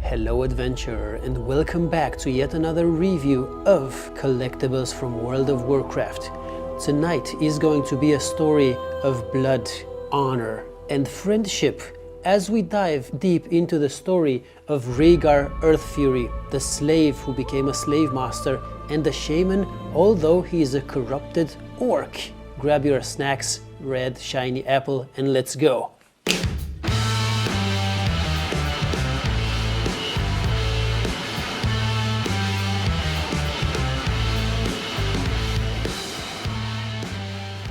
Hello adventurer, and welcome back to yet another review of Collectibles from World of Warcraft. Tonight is going to be a story of blood, honor and friendship as we dive deep into the story of Rehgar Earthfury, the slave who became a slave master and a shaman, although he is a corrupted orc. Grab your snacks, red shiny apple, and let's go.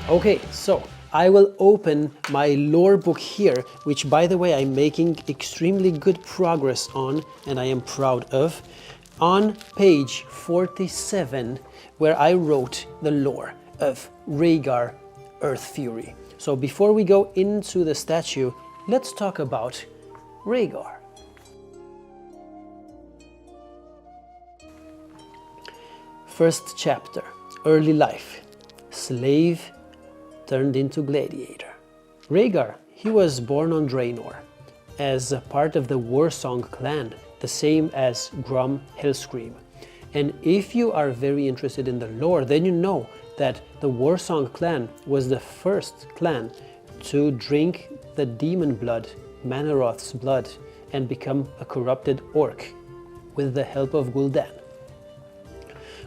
Okay, so I will open my lore book here, which by the way I'm making extremely good progress on and I am proud of, on page 47 where I wrote the lore of Rehgar Earthfury. So before we go into the statue, let's talk about Rehgar. First chapter, early life, slave turned into gladiator. Rehgar, he was born on Draenor as a part of the Warsong clan, the same as Grom Hellscream. And if you are very interested in the lore, then you know that the Warsong clan was the first clan to drink the demon blood, Manaroth's blood, and become a corrupted orc with the help of Gul'dan.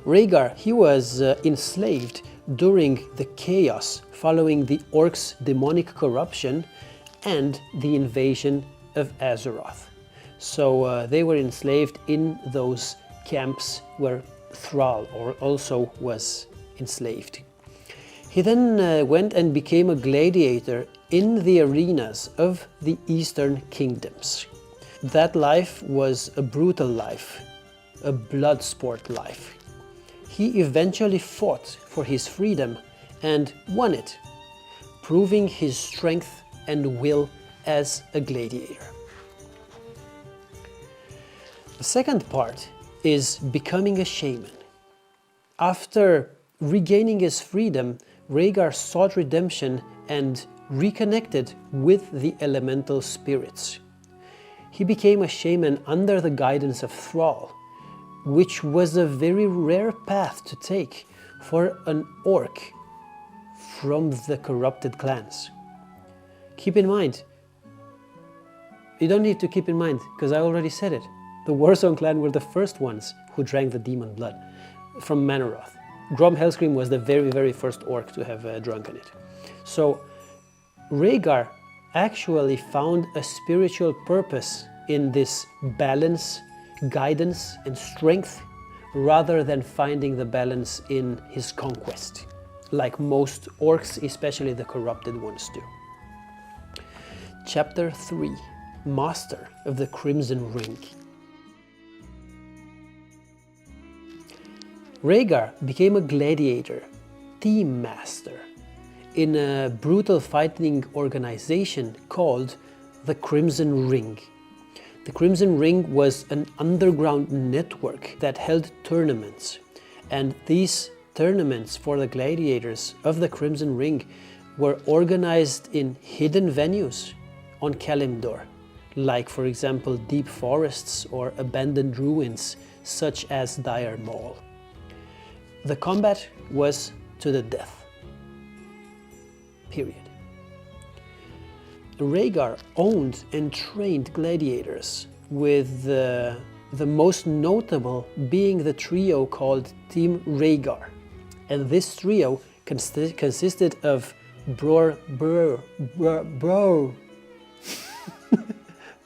Rehgar, he was enslaved during the chaos following the orcs' demonic corruption and the invasion of Azeroth. So they were enslaved in those camps where Thrall also was enslaved. He then went and became a gladiator in the arenas of the Eastern Kingdoms. That life was a brutal life, a bloodsport life. He eventually fought for his freedom and won it, proving his strength and will as a gladiator. The second part is becoming a shaman. After regaining his freedom, Rehgar sought redemption and reconnected with the elemental spirits. He became a shaman under the guidance of Thrall, which was a very rare path to take for an orc from the corrupted clans. Keep in mind, you don't need to keep in mind, because I already said it, the Warsong clan were the first ones who drank the demon blood from Manaroth. Grom Hellscream was the very first orc to have drunken it. So Rehgar actually found a spiritual purpose in this balance, guidance and strength, rather than finding the balance in his conquest, like most orcs, especially the corrupted ones do. Chapter 3, Master of the Crimson Ring. Rehgar became a gladiator, team master, in a brutal fighting organization called the Crimson Ring. The Crimson Ring was an underground network that held tournaments, and these tournaments for the gladiators of the Crimson Ring were organized in hidden venues on Kalimdor, like for example deep forests or abandoned ruins such as Dire Maul. The combat was to the death. Period. Rehgar owned and trained gladiators, with the most notable being the trio called Team Rehgar. And this trio consisted of Bro.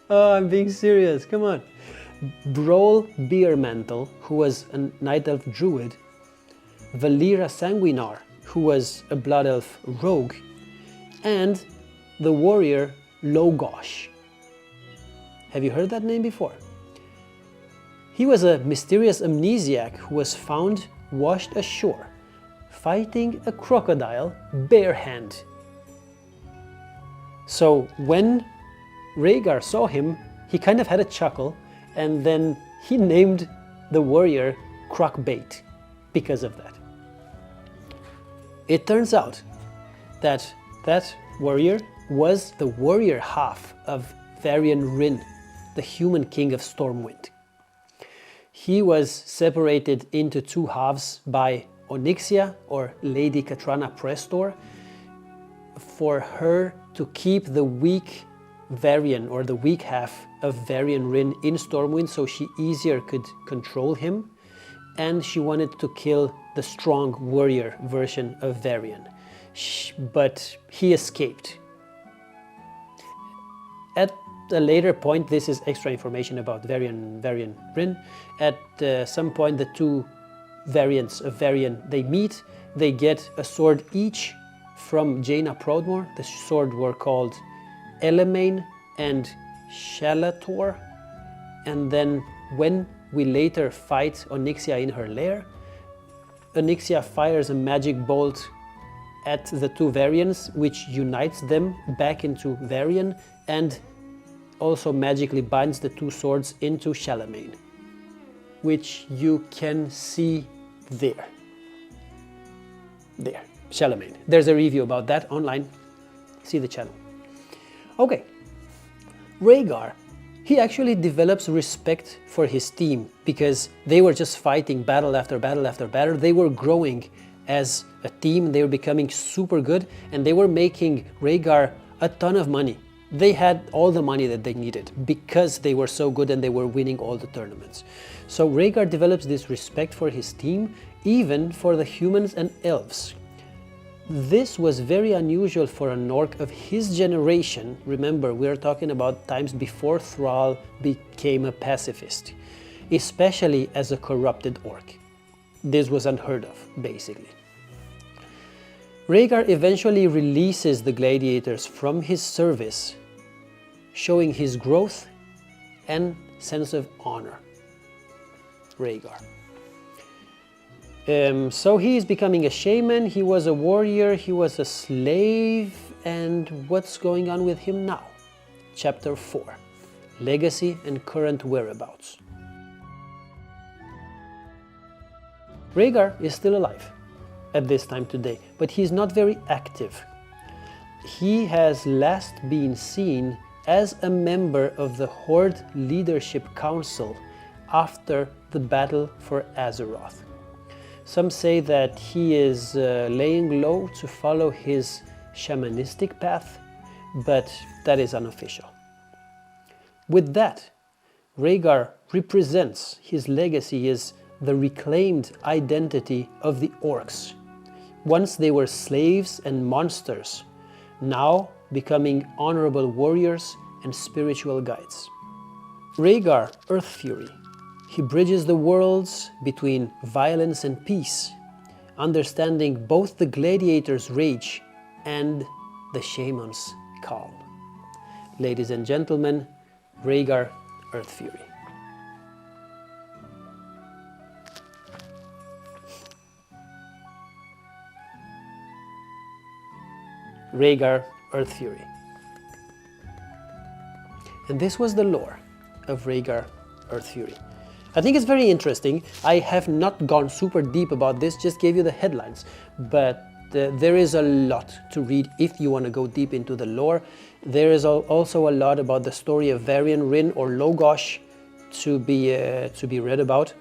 Oh, I'm being serious, come on. Brol Beermantle, who was a Night Elf Druid, Valira Sanguinar, who was a Blood Elf Rogue, and the warrior Logosh. Have you heard that name before? He was a mysterious amnesiac who was found washed ashore, fighting a crocodile barehand. So when Rehgar saw him, he kind of had a chuckle, and then he named the warrior Crocbait because of that. It turns out that that warrior was the warrior half of Varian Rin, the human king of Stormwind. He was separated into two halves by Onyxia, or Lady Katrana Prestor, for her to keep the weak Varian, or the weak half of Varian Rin in Stormwind, so she easier could control him, and she wanted to kill the strong warrior version of Varian. But he escaped. At a later point, this is extra information about Varian Rin, at some point the two variants of Varian, they meet, they get a sword each from Jaina Proudmoore. The sword were called Elemain and Shalator, and then when we later fight Onyxia in her lair, Onyxia fires a magic bolt at the two Varians, which unites them back into Varian, and also magically binds the two swords into Shalamain, which you can see there. There, Shalamain. There's a review about that online. See the channel. Okay, Rehgar, he actually develops respect for his team because they were just fighting battle after battle after battle. They were growing as a team, they were becoming super good, and they were making Rehgar a ton of money. They had all the money that they needed because they were so good and they were winning all the tournaments. So Rehgar develops this respect for his team, even for the humans and elves. This was very unusual for an orc of his generation. Remember, we're talking about times before Thrall became a pacifist, especially as a corrupted orc. This was unheard of, basically. Rehgar eventually releases the gladiators from his service, showing his growth and sense of honor. Rehgar. So he is becoming a shaman, he was a warrior, he was a slave, and what's going on with him now? Chapter 4. Legacy and current whereabouts. Rehgar is still alive at this time today, but he's not very active. He has last been seen as a member of the Horde Leadership Council after the battle for Azeroth. Some say that he is laying low to follow his shamanistic path, but that is unofficial. With that, Rehgar represents, his legacy is the reclaimed identity of the orcs. Once they were slaves and monsters, now becoming honorable warriors and spiritual guides. Rehgar Earthfury. He bridges the worlds between violence and peace, understanding both the gladiator's rage and the shaman's calm. Ladies and gentlemen, Rehgar Earthfury. Rehgar Earthfury. And this was the lore of Rehgar Earthfury. I think it's very interesting. I have not gone super deep about this, just gave you the headlines, but there is a lot to read if you want to go deep into the lore. There is also a lot about the story of Varian Rin or Logosh to be read about.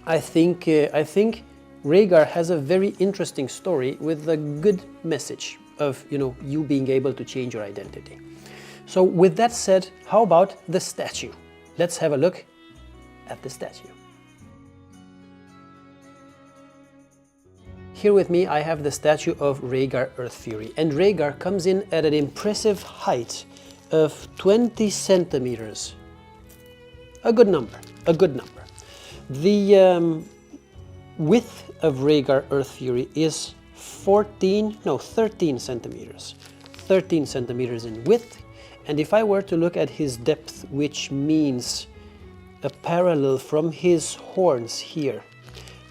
I think Rehgar has a very interesting story with a good message of you being able to change your identity. So with that said, how about the statue? Let's have a look at the statue. Here with me I have the statue of Rehgar Earthfury, and Rehgar comes in at an impressive height of 20 centimeters. A good number, a good number. The width of Rehgar Earthfury is 13 centimeters. 13 centimeters in width, and if I were to look at his depth, which means a parallel from his horns here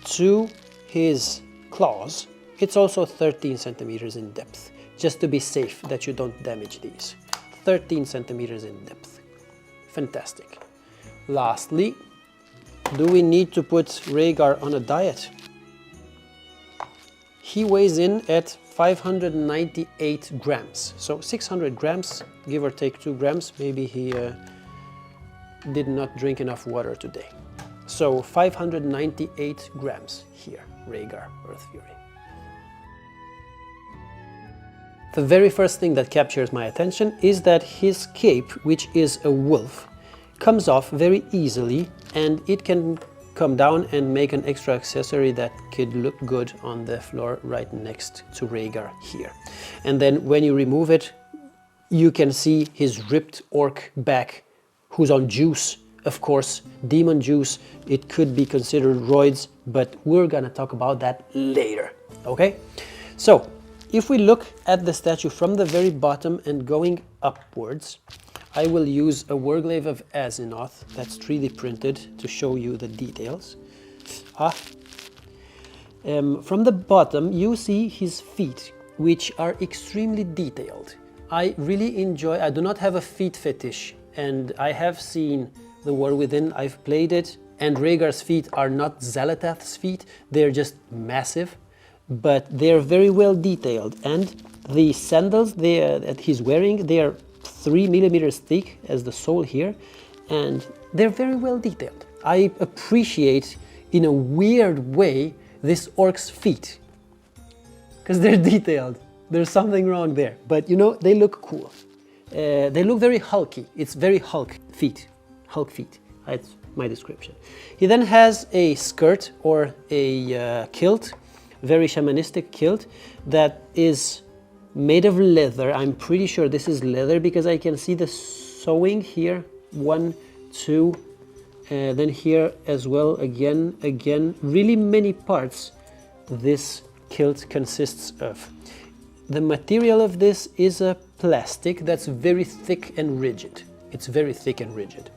to his claws, it's also 13 centimeters in depth, just to be safe that you don't damage these. 13 centimeters in depth. Fantastic. Lastly, do we need to put Rehgar on a diet? He weighs in at 598 grams, so 600 grams, give or take 2 grams. Maybe he did not drink enough water today. So 598 grams here, Rehgar Earthfury. The very first thing that captures my attention is that his cape, which is a wolf, comes off very easily, and it can come down and make an extra accessory that could look good on the floor right next to Rehgar here. And then when you remove it, you can see his ripped orc back, who's on juice, of course, demon juice. It could be considered roids, but we're gonna talk about that later, okay? So, if we look at the statue from the very bottom and going upwards, I will use a Warglaive of Azinoth that's 3D printed to show you the details. From the bottom, you see his feet, which are extremely detailed. I really enjoy, I do not have a feet fetish, and I have seen The War Within, I've played it, and Rehgar's feet are not Xalatath's feet, they're just massive, but they're very well detailed, and the sandals that he's wearing, they are 3 millimeters thick as the sole here, and they're very well detailed. I appreciate, in a weird way, this orc's feet, because they're detailed. There's something wrong there, but you know, they look cool. They look very hulky. It's very Hulk feet. That's my description. He then has a skirt or a kilt, very shamanistic kilt, that is made of leather. I'm pretty sure this is leather because I can see the sewing here. 1, 2, then here as well, again, really many parts this kilt consists of. The material of this is a plastic that's very thick and rigid. It's very thick and rigid.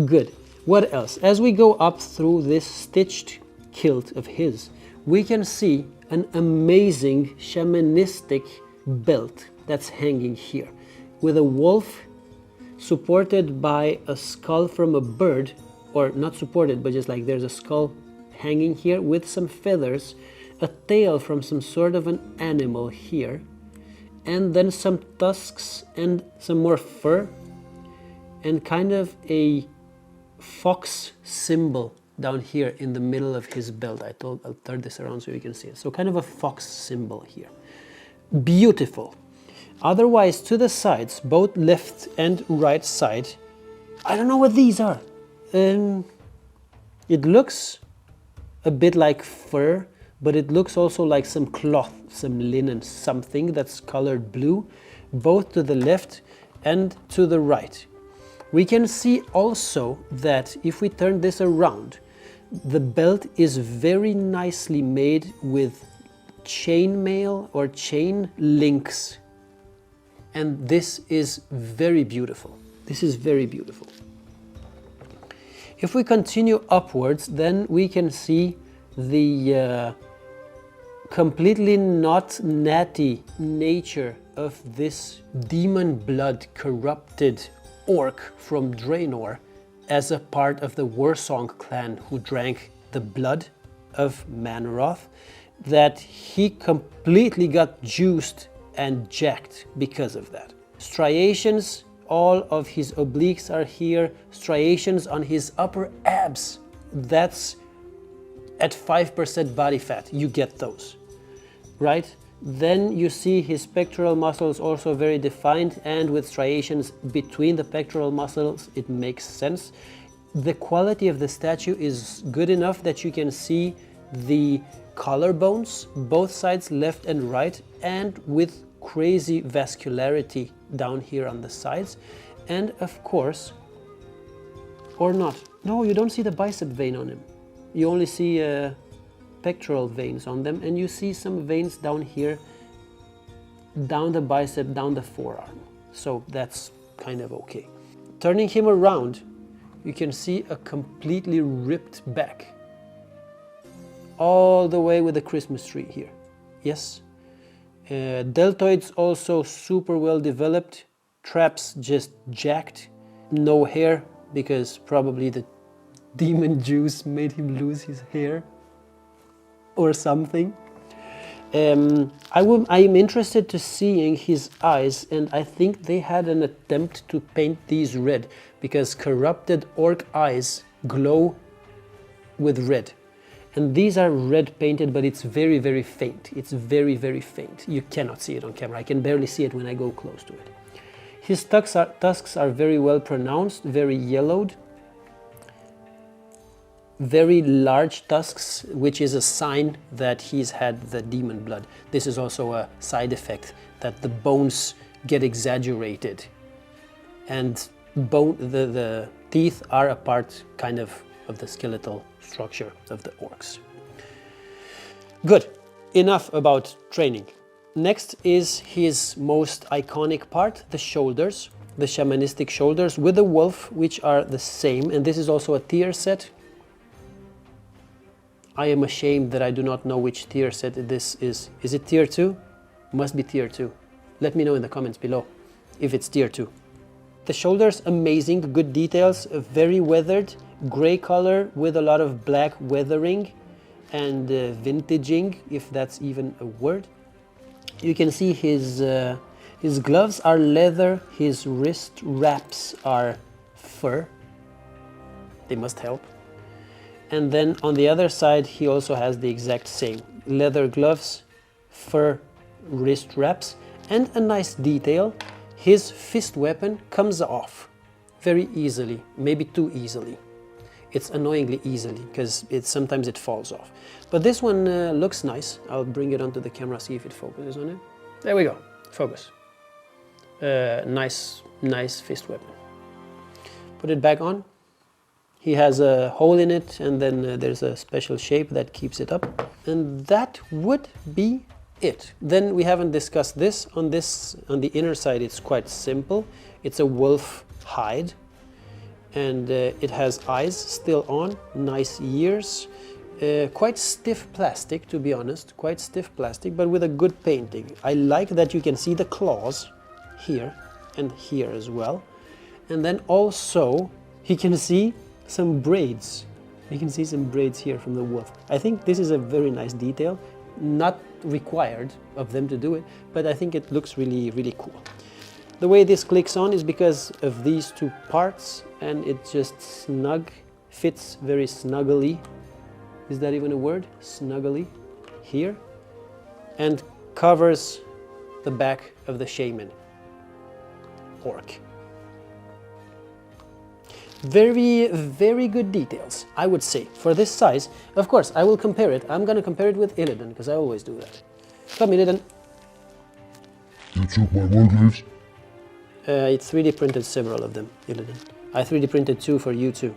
Good. What else? As we go up through this stitched kilt of his, we can see an amazing shamanistic belt that's hanging here, with a wolf supported by a skull from a bird, or not supported, but just like there's a skull hanging here with some feathers, a tail from some sort of an animal here, and then some tusks and some more fur, and kind of a fox symbol down here in the middle of his belt. I'll turn this around so you can see it. So kind of a fox symbol here. Beautiful. Otherwise, to the sides, both left and right side, I don't know what these are. It looks a bit like fur, but it looks also like some cloth, some linen, something that's colored blue, both to the left and to the right. We can see also that if we turn this around, the belt is very nicely made with chainmail or chain links. And this is very beautiful. This is very beautiful. If we continue upwards, then we can see the completely not natty nature of this demon blood corrupted orc from Draenor as a part of the Warsong clan who drank the blood of Manoroth, that he completely got juiced and jacked because of that. Striations, all of his obliques are here, striations on his upper abs, that's at 5% body fat, you get those, right? Then you see his pectoral muscles also very defined, and with striations between the pectoral muscles, it makes sense. The quality of the statue is good enough that you can see the collarbones, both sides, left and right, and with crazy vascularity down here on the sides. And of course, or not, no, you don't see the bicep vein on him. You only see pectoral veins on them, and you see some veins down here, down the bicep, down the forearm. So that's kind of okay. Turning him around, you can see a completely ripped back. All the way with the Christmas tree here. Yes. Deltoids also super well developed. Traps just jacked. No hair, because probably the demon juice made him lose his hair or something. I'm interested to seeing his eyes, and I think they had an attempt to paint these red, because corrupted orc eyes glow with red. And these are red painted, but it's very, very faint. It's very, very faint. You cannot see it on camera. I can barely see it when I go close to it. His tusks are very well pronounced, very yellowed. Very large tusks, which is a sign that he's had the demon blood. This is also a side effect, that the bones get exaggerated. And the teeth are a part kind of the skeletal structure of the orcs. Good, enough about training. Next is his most iconic part, the shoulders, the shamanistic shoulders with the wolf, which are the same, and this is also a tier set. I am ashamed that I do not know which tier set this is. Is it tier 2? Must be tier 2. Let me know in the comments below if it's tier 2. The shoulders, amazing, good details, very weathered, gray color with a lot of black weathering and vintaging, if that's even a word. You can see his gloves are leather, his wrist wraps are fur. They must help. And then on the other side, he also has the exact same. Leather gloves, fur wrist wraps, and a nice detail. His fist weapon comes off very easily, maybe too easily. It's annoyingly easily, because sometimes it falls off. But this one looks nice. I'll bring it onto the camera, see if it focuses on it. There we go, focus. Nice fist weapon. Put it back on. He has a hole in it, and then there's a special shape that keeps it up. And that would be it. Then we haven't discussed this. On the inner side, it's quite simple. It's a wolf hide, and it has eyes still on, nice ears. Quite stiff plastic, to be honest, quite stiff plastic, but with a good painting. I like that you can see the claws here and here as well. And then also, you can see some braids. You can see some braids here from the wolf. I think this is a very nice detail, not required of them to do it, but I think it looks really, really cool. The way this clicks on is because of these two parts, and it just fits very snuggly. Is that even a word? Snuggly here, and covers the back of the shaman orc. Very, very good details, I would say, for this size. Of course, I will compare it. I'm going to compare it with Illidan, because I always do that. Come, Illidan. You took my Warcraft? I 3D printed several of them, Illidan. I 3D printed 2 for you too.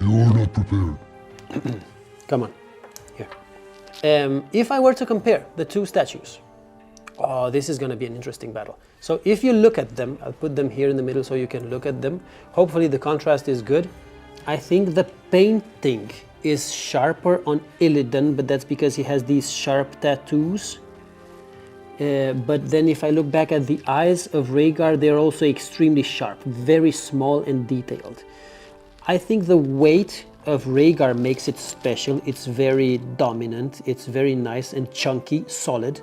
You are not prepared. Come on, here. If I were to compare the two statues, oh, this is going to be an interesting battle. So if you look at them, I'll put them here in the middle so you can look at them. Hopefully the contrast is good. I think the painting is sharper on Illidan, but that's because he has these sharp tattoos. But then if I look back at the eyes of Rehgar, they're also extremely sharp, very small and detailed. I think the weight of Rehgar makes it special. It's very dominant, it's very nice and chunky, solid.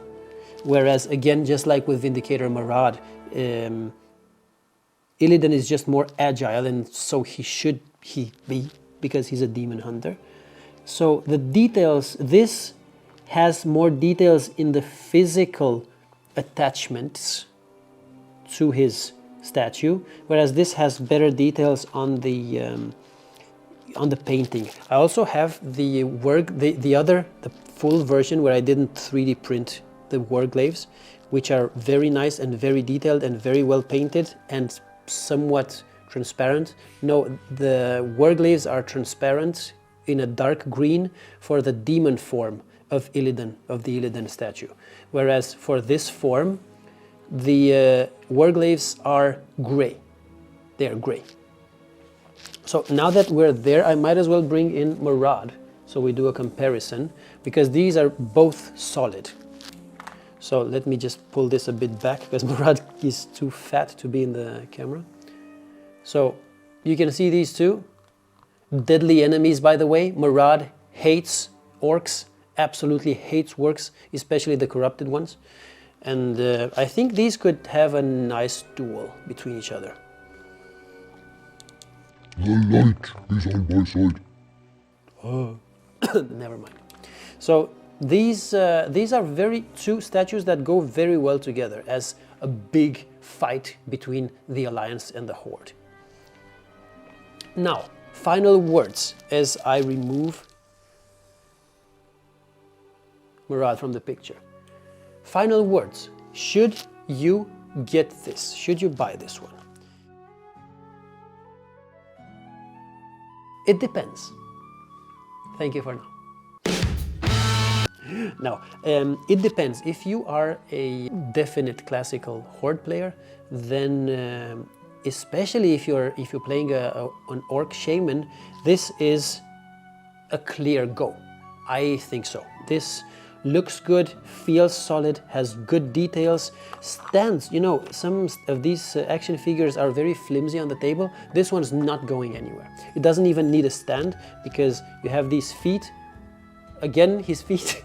Whereas again, just like with Vindicator Maraad, Illidan is just more agile, and so he be, because he's a demon hunter. So the details, this has more details in the physical attachments to his statue, whereas this has better details on the painting. I also have the full version where I didn't 3D print the warglaves, which are very nice and very detailed and very well painted and somewhat transparent. No, the warglaves are transparent in a dark green for the demon form of Illidan, of the Illidan statue. Whereas for this form, the warglaves are gray. They are gray. So now that we're there, I might as well bring in Maraad, so we do a comparison, because these are both solid. So let me just pull this a bit back, because Maraad is too fat to be in the camera. So you can see these two. Deadly enemies, by the way. Maraad hates orcs, absolutely hates orcs, especially the corrupted ones. And I think these could have a nice duel between each other. The light is on my side. Never mind. So these are two statues that go very well together as a big fight between the Alliance and the Horde. Now, final words as I remove Maraad from the picture. Final words. Should you get this? Should you buy this one? It depends. Thank you for now. No, it depends. If you are a definite classical Horde player, then especially if you're playing an Orc Shaman, this is a clear go. I think so. This looks good, feels solid, has good details, stands. You know, some of these action figures are very flimsy on the table. This one's not going anywhere. It doesn't even need a stand because you have these feet. Again, his feet.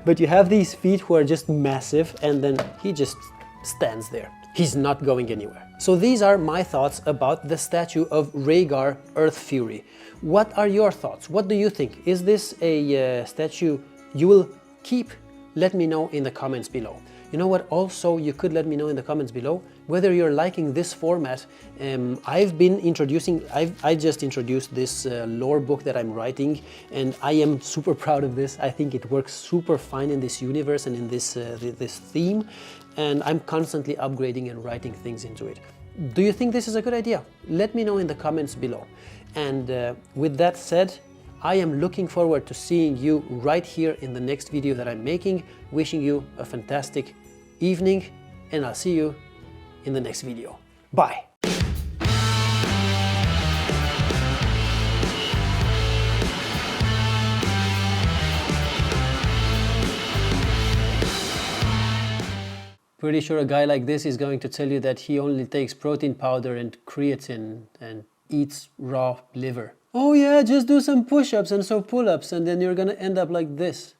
But you have these feet who are just massive, and then he just stands there. He's not going anywhere. So these are my thoughts about the statue of Rehgar Earthfury. What are your thoughts? What do you think? Is this a statue you will keep? Let me know in the comments below. You know what, also you could let me know in the comments below whether you're liking this format. I just introduced this lore book that I'm writing, and I am super proud of this. I think it works super fine in this universe and in this theme, and I'm constantly upgrading and writing things into it. Do you think this is a good idea? Let me know in the comments below. And with that said, I am looking forward to seeing you right here in the next video that I'm making. Wishing you a fantastic evening, and I'll see you in the next video. Bye! Pretty sure a guy like this is going to tell you that he only takes protein powder and creatine and eats raw liver. Oh yeah, just do some push-ups and some pull-ups and then you're gonna end up like this.